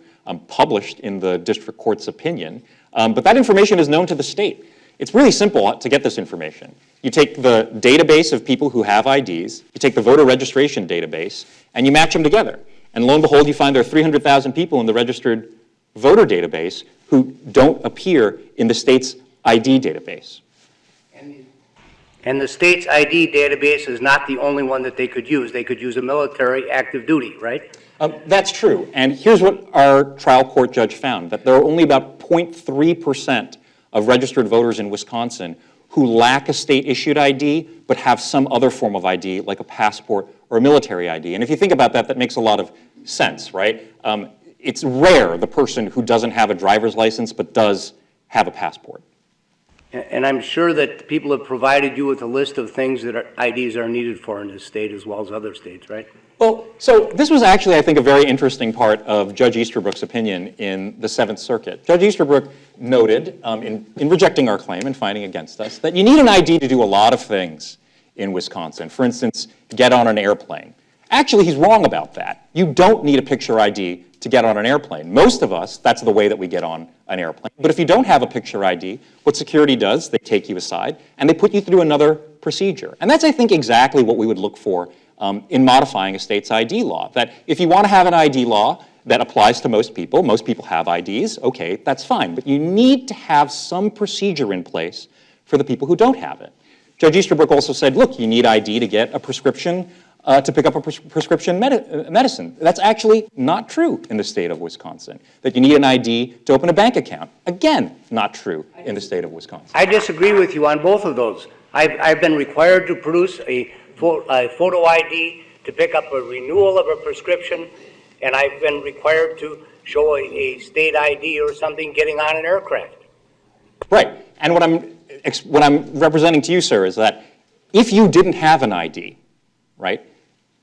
published in the district court's opinion, but that information is known to the state. It's really simple to get this information. You take the database of people who have IDs, you take the voter registration database, and you match them together. And lo and behold, you find there are 300,000 people in the registered voter database who don't appear in the state's ID database. And the state's ID database is not the only one that they could use. They could use a military active duty, right? That's true. And here's what our trial court judge found, that there are only about 0.3% of registered voters in Wisconsin who lack a state-issued ID but have some other form of ID, like a passport or a military ID. And if you think about that, that makes a lot of sense, right? It's rare, the person who doesn't have a driver's license but does have a passport. And I'm sure that people have provided you with a list of things that IDs are needed for in this state as well as other states, right? Well, so this was actually, I think, a very interesting part of Judge Easterbrook's opinion in the Seventh Circuit. Judge Easterbrook noted, in rejecting our claim and finding against us, that you need an ID to do a lot of things in Wisconsin. For instance, get on an airplane. Actually, he's wrong about that. You don't need a picture ID to get on an airplane. Most of us, that's the way that we get on an airplane. But if you don't have a picture ID, what security does, they take you aside and they put you through another procedure. And that's, I think, exactly what we would look for in modifying a state's ID law. That if you want to have an ID law that applies to most people have IDs, okay, that's fine. But you need to have some procedure in place for the people who don't have it. Judge Easterbrook also said, look, you need ID to get a prescription to pick up a prescription medicine. That's actually not true in the state of Wisconsin. That you need an ID to open a bank account. Again, not true in the state of Wisconsin. I disagree with you on both of those. I've been required to produce a photo ID to pick up a renewal of a prescription, and I've been required to show a state ID or something getting on an aircraft. Right. And what I'm representing to you, sir, is that if you didn't have an ID, right,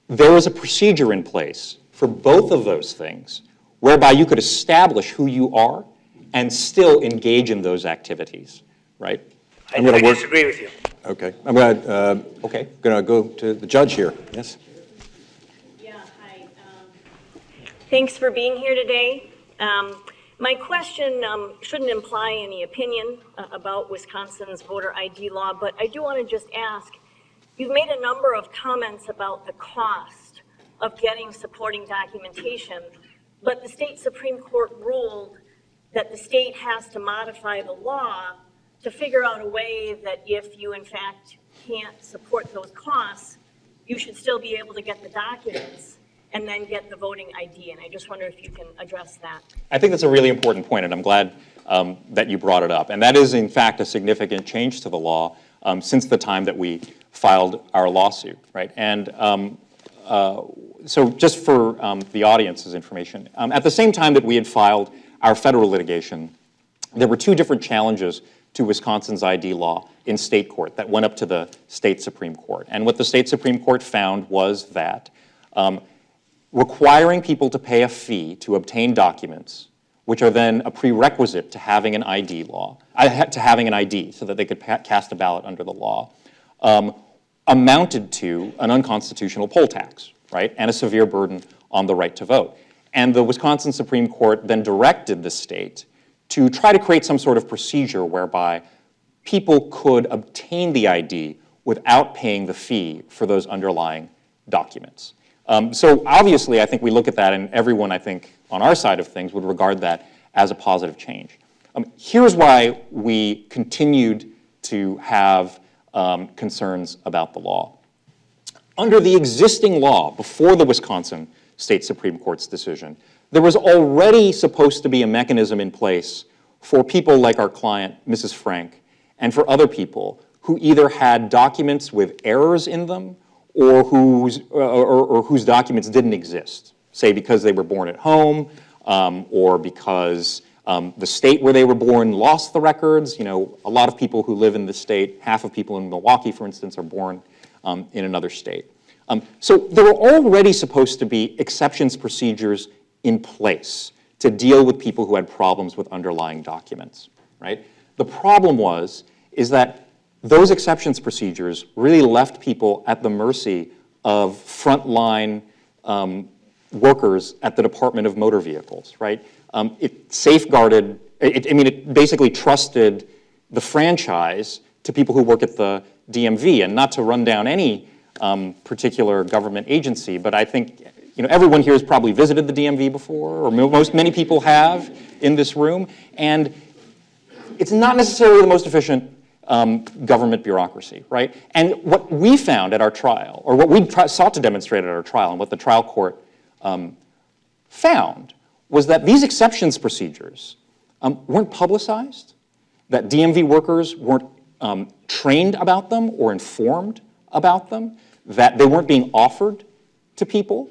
there is a procedure in place for both of those things whereby you could establish who you are and still engage in those activities, right? I disagree with you. Okay. I'm going to go to the judge here. Yes? Yeah, hi. Thanks for being here today. My question shouldn't imply any opinion about Wisconsin's voter ID law, but I do want to just ask, you've made a number of comments about the cost of getting supporting documentation, but the state Supreme Court ruled that the state has to modify the law to figure out a way that if you in fact can't support those costs, you should still be able to get the documents and then get the voting ID. And I just wonder if you can address that. I think that's a really important point, and I'm glad that you brought it up. And that is, in fact, a significant change to the law since the time that we filed our lawsuit, right? And so just for the audience's information, at the same time that we had filed our federal litigation, there were two different challenges to Wisconsin's ID law in state court that went up to the state Supreme Court. And what the state Supreme Court found was that requiring people to pay a fee to obtain documents, which are then a prerequisite to having an ID law, to having an ID so that they could cast a ballot under the law, amounted to an unconstitutional poll tax, right, and a severe burden on the right to vote. And the Wisconsin Supreme Court then directed the state to try to create some sort of procedure whereby people could obtain the ID without paying the fee for those underlying documents. So obviously, I think we look at that, and everyone, I think, on our side of things would regard that as a positive change. Here's why we continued to have concerns about the law. Under the existing law, before the Wisconsin State Supreme Court's decision, there was already supposed to be a mechanism in place for people like our client, Mrs. Frank, and for other people who either had documents with errors in them or whose documents didn't exist, say because they were born at home or because the state where they were born lost the records. You know, a lot of people who live in the state, half of people in Milwaukee, for instance, are born in another state. So there were already supposed to be exceptions procedures in place to deal with people who had problems with underlying documents, right? The problem is that those exceptions procedures really left people at the mercy of frontline workers at the Department of Motor Vehicles, right? It safeguarded, it basically trusted the franchise to people who work at the DMV, and not to run down any particular government agency, but I think everyone here has probably visited the DMV before, or many people have in this room, and it's not necessarily the most efficient government bureaucracy, right? And what we found at our trial, or what we sought to demonstrate at our trial, and what the trial court found, was that these exceptions procedures weren't publicized, that DMV workers weren't trained about them or informed about them, that they weren't being offered to people,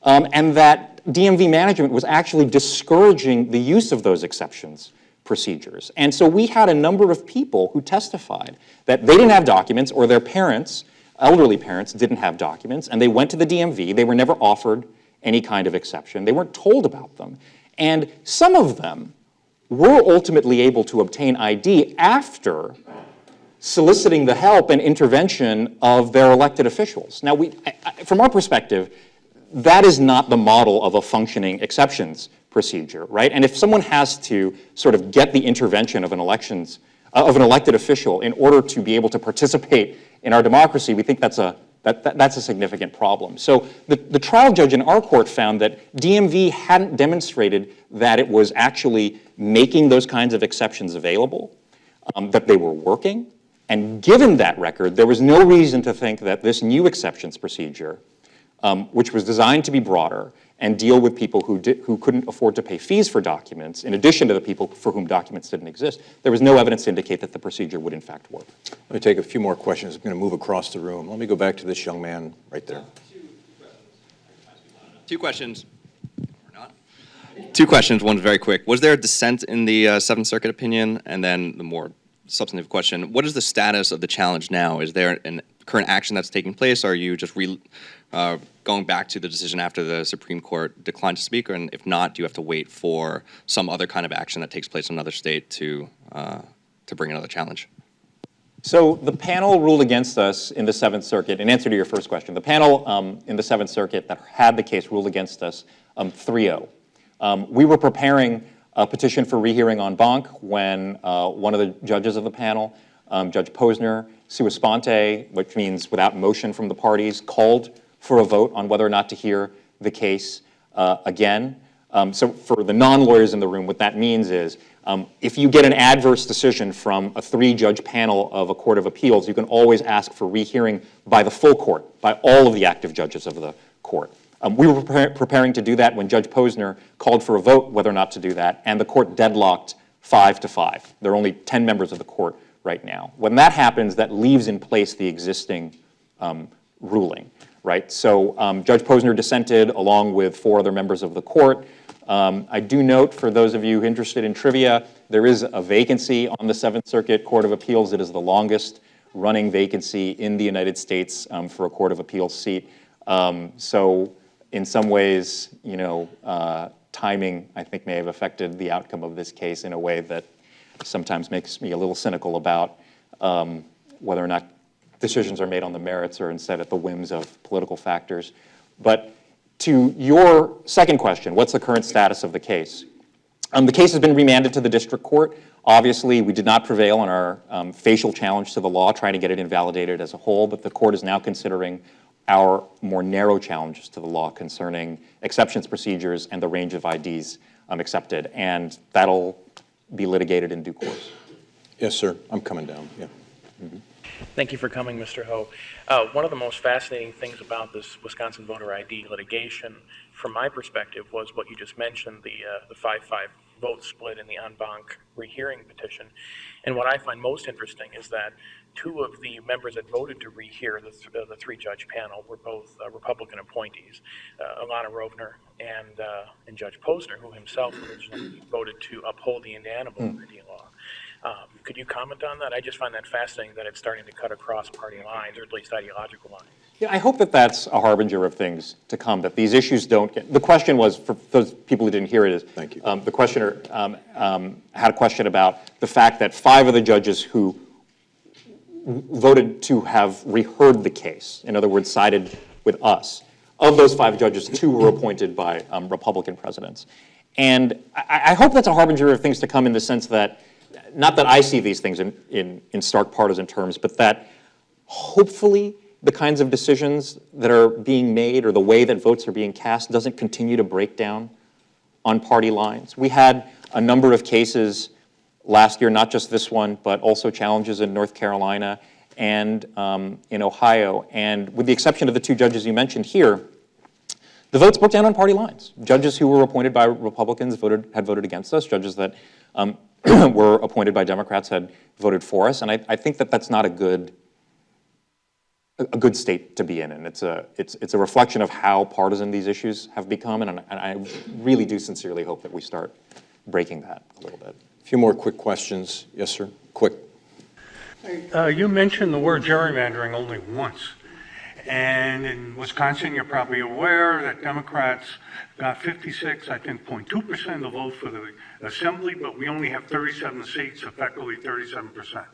and that DMV management was actually discouraging the use of those exceptions procedures. And so we had a number of people who testified that they didn't have documents, or their parents, elderly parents, didn't have documents, and they went to the DMV. They were never offered any kind of exception. They weren't told about them. And some of them were ultimately able to obtain ID after soliciting the help and intervention of their elected officials. Now, from our perspective, that is not the model of a functioning exceptions procedure, right? And if someone has to sort of get the intervention of an elected official in order to be able to participate in our democracy, we think that's a significant problem. So the trial judge in our court found that DMV hadn't demonstrated that it was actually making those kinds of exceptions available, that they were working. And given that record, there was no reason to think that this new exceptions procedure, which was designed to be broader and deal with people who couldn't afford to pay fees for documents, in addition to the people for whom documents didn't exist, there was no evidence to indicate that the procedure would in fact work. Let me take a few more questions. I'm going to move across the room. Let me go back to this young man right there. Two questions. Or not. Two questions. One's very quick. Was there a dissent in the Seventh Circuit opinion? And then the more substantive question, what is the status of the challenge now? Is there a current action that's taking place? Or are you just going back to the decision after the Supreme Court declined to speak? And if not, do you have to wait for some other kind of action that takes place in another state to bring another challenge? So the panel ruled against us in the Seventh Circuit. In answer to your first question, the panel in the Seventh Circuit that had the case ruled against us 3-0. We were preparing a petition for rehearing en banc when one of the judges of the panel, Judge Posner, sua sponte, which means without motion from the parties, called for a vote on whether or not to hear the case again. So for the non-lawyers in the room, what that means is if you get an adverse decision from a 3-judge panel of a court of appeals, you can always ask for rehearing by the full court, by all of the active judges of the court. We were preparing to do that when Judge Posner called for a vote whether or not to do that, and the court deadlocked 5-5. There are only 10 members of the court right now. When that happens, that leaves in place the existing ruling, right? So Judge Posner dissented along with 4 other members of the court. I do note, for those of you interested in trivia, there is a vacancy on the Seventh Circuit Court of Appeals. It is the longest running vacancy in the United States for a Court of Appeals seat. So in some ways, you know, timing, I think, may have affected the outcome of this case in a way that sometimes makes me a little cynical about whether or not decisions are made on the merits or instead at the whims of political factors. But to your second question, what's the current status of the case? The case has been remanded to the district court. Obviously, we did not prevail on our facial challenge to the law, trying to get it invalidated as a whole, but the court is now considering our more narrow challenges to the law concerning exceptions procedures and the range of IDs accepted, and that'll be litigated in due course. Yes, sir. I'm coming down. Yeah. Mm-hmm. Thank you for coming, Mr. Ho. One of the most fascinating things about this Wisconsin voter ID litigation, from my perspective, was what you just mentioned, the 5-5 vote split in the en banc rehearing petition. And what I find most interesting is that 2 of the members that voted to rehear the 3-judge panel were both Republican appointees, Alana Rovner and Judge Posner, who himself originally voted to uphold the Indiana voter ID law. Could you comment on that? I just find that fascinating that it's starting to cut across party lines, or at least ideological lines. Yeah, I hope that that's a harbinger of things to come, that these issues don't get... The question was, for those people who didn't hear it, is thank you. The questioner had a question about the fact that 5 of the judges who voted to have reheard the case, in other words, sided with us, of those 5 judges, 2 were appointed by Republican presidents. And I hope that's a harbinger of things to come in the sense that, not that I see these things in stark partisan terms, but that hopefully the kinds of decisions that are being made or the way that votes are being cast doesn't continue to break down on party lines. We had a number of cases last year, not just this one, but also challenges in North Carolina and in Ohio. And with the exception of the 2 judges you mentioned here, the votes broke down on party lines. Judges who were appointed by Republicans had voted against us. Judges that were appointed by Democrats had voted for us. And I think that that's not a good state to be in. And it's a reflection of how partisan these issues have become. And I really do sincerely hope that we start breaking that a little bit. A few more quick questions. Yes, sir. Quick. You mentioned the word gerrymandering only once. And in Wisconsin, you're probably aware that Democrats got 56, I think, 0.2% of the vote for the assembly, but we only have 37 seats, effectively 37%.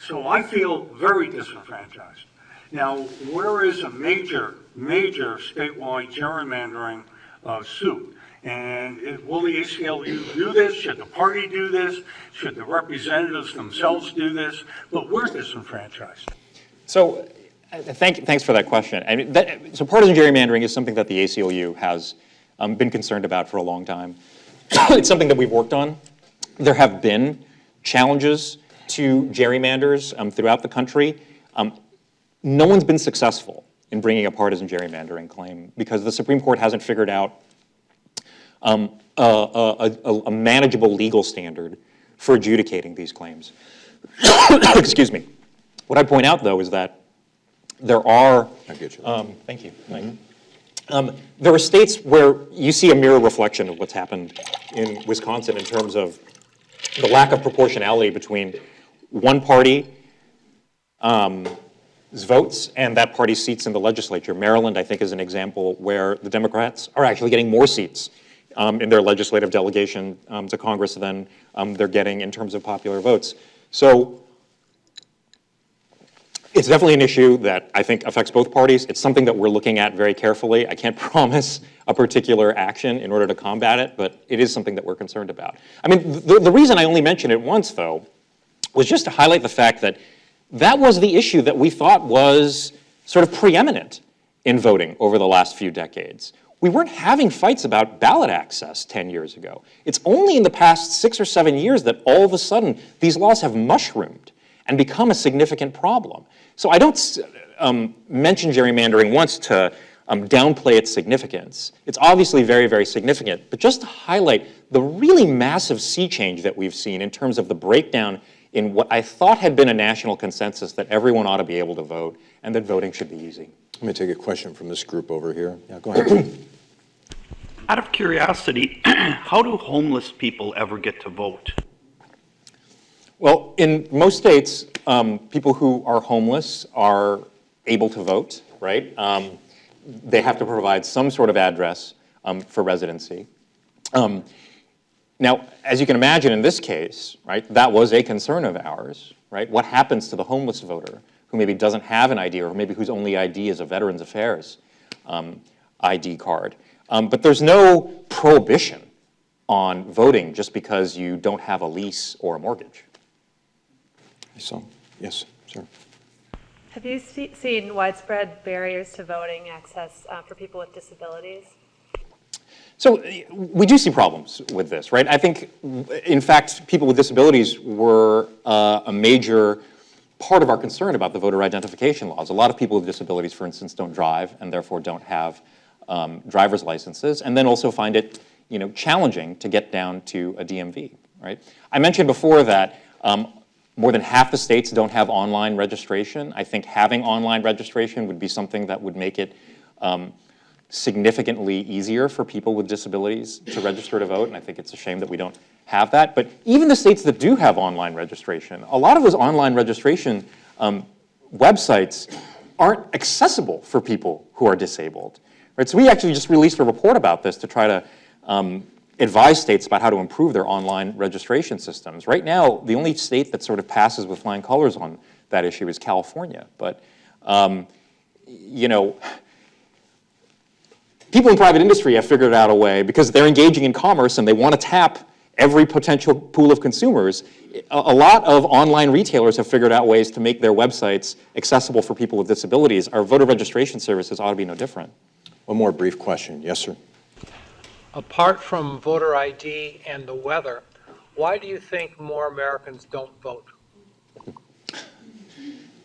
So I feel very disenfranchised. Now, where is a major statewide gerrymandering suit? And will the ACLU do this? Should the party do this? Should the representatives themselves do this? But we're disenfranchised. So thanks for that question. I mean, so partisan gerrymandering is something that the ACLU has been concerned about for a long time. It's something that we've worked on. There have been challenges to gerrymanders throughout the country. No one's been successful in bringing a partisan gerrymandering claim because the Supreme Court hasn't figured out a manageable legal standard for adjudicating these claims. Excuse me. What I point out, though, is that there are... I get you. Thank you. There are states where you see a mirror reflection of what's happened in Wisconsin in terms of the lack of proportionality between one party's votes and that party's seats in the legislature. Maryland, I think, is an example where the Democrats are actually getting more seats in their legislative delegation to Congress than they're getting in terms of popular votes. So It's definitely an issue that I think affects both parties. It's something that we're looking at very carefully. I can't promise a particular action in order to combat it, but it is something that we're concerned about. I mean, the reason I only mentioned it once, though, was just to highlight the fact that that was the issue that we thought was sort of preeminent in voting over the last few decades. We weren't having fights about ballot access 10 years ago. It's only in the past 6 or 7 years that all of a sudden these laws have mushroomed and become a significant problem. So I don't mention gerrymandering once to downplay its significance. It's obviously very, very significant, but just to highlight the really massive sea change that we've seen in terms of the breakdown in what I thought had been a national consensus that everyone ought to be able to vote and that voting should be easy. Let me take a question from this group over here. Yeah, go ahead. Out of curiosity, how do homeless people ever get to vote? Well, in most states, people who are homeless are able to vote, right? They have to provide some sort of address for residency. Now, as you can imagine in this case, right, that was a concern of ours, right? What happens to the homeless voter who maybe doesn't have an ID or maybe whose only ID is a Veterans Affairs ID card? But there's no prohibition on voting just because you don't have a lease or a mortgage. So, yes, sir. Have you seen widespread barriers to voting access for people with disabilities? So we do see problems with this, right? I think, in fact, people with disabilities were a major part of our concern about the voter identification laws. A lot of people with disabilities, for instance, don't drive and therefore don't have driver's licenses, and then also find it, challenging to get down to a DMV, right? I mentioned before that more than half the states don't have online registration. I think having online registration would be something that would make it significantly easier for people with disabilities to register to vote, and I think it's a shame that we don't have that. But even the states that do have online registration, a lot of those online registration websites aren't accessible for people who are disabled. Right? So we actually just released a report about this to try to advise states about how to improve their online registration systems. Right now, the only state that sort of passes with flying colors on that issue is California. But, people in private industry have figured out a way, because they're engaging in commerce and they want to tap every potential pool of consumers. A lot of online retailers have figured out ways to make their websites accessible for people with disabilities. Our voter registration services ought to be no different. One more brief question. Yes, sir. Apart from voter ID and the weather, why do you think more Americans don't vote?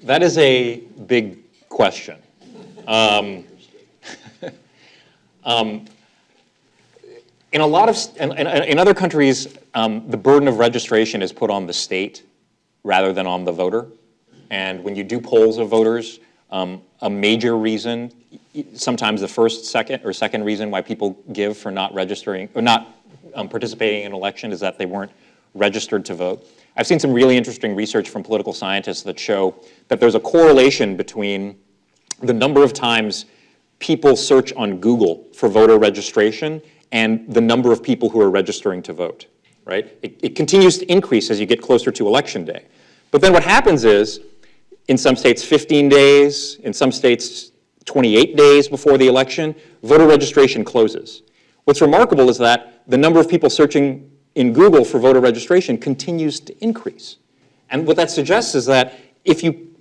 That is a big question. In a lot of in other countries, the burden of registration is put on the state rather than on the voter. And when you do polls of voters, a major reason, sometimes the first, second reason why people give for not registering or not participating in an election is that they weren't registered to vote. I've seen some really interesting research from political scientists that show that there's a correlation between the number of times people search on Google for voter registration and the number of people who are registering to vote, right? It continues to increase as you get closer to election day. But then what happens is, in some states 15 days, in some states 28 days before the election, voter registration closes. What's remarkable is that the number of people searching in Google for voter registration continues to increase. And what that suggests is that if you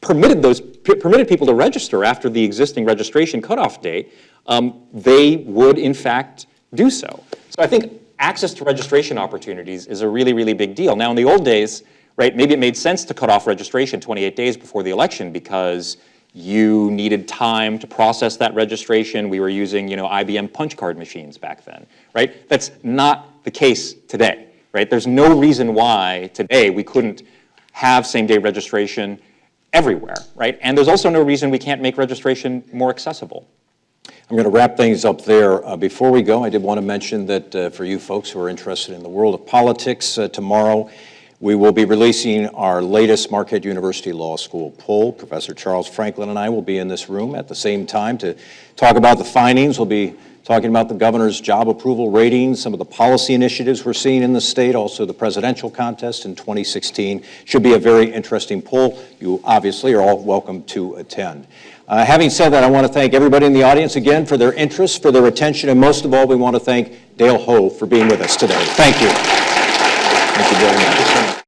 permitted people to register after the existing registration cutoff date, they would in fact do so. So I think access to registration opportunities is a really, really big deal. Now in the old days, right, maybe it made sense to cut off registration 28 days before the election because you needed time to process that registration. We were using, IBM punch card machines back then, right? That's not the case today, right? There's no reason why today we couldn't have same-day registration everywhere, right? And there's also no reason we can't make registration more accessible. I'm going to wrap things up there. Before we go, I did want to mention that for you folks who are interested in the world of politics, tomorrow We will be releasing our latest Marquette University Law School poll. Professor Charles Franklin and I will be in this room at the same time to talk about the findings. We'll be talking about the governor's job approval ratings, some of the policy initiatives we're seeing in the state, also the presidential contest in 2016. Should be a very interesting poll. You obviously are all welcome to attend. Having said that, I want to thank everybody in the audience again for their interest, for their attention, and most of all, we want to thank Dale Ho for being with us today. Thank you. Thank you very much.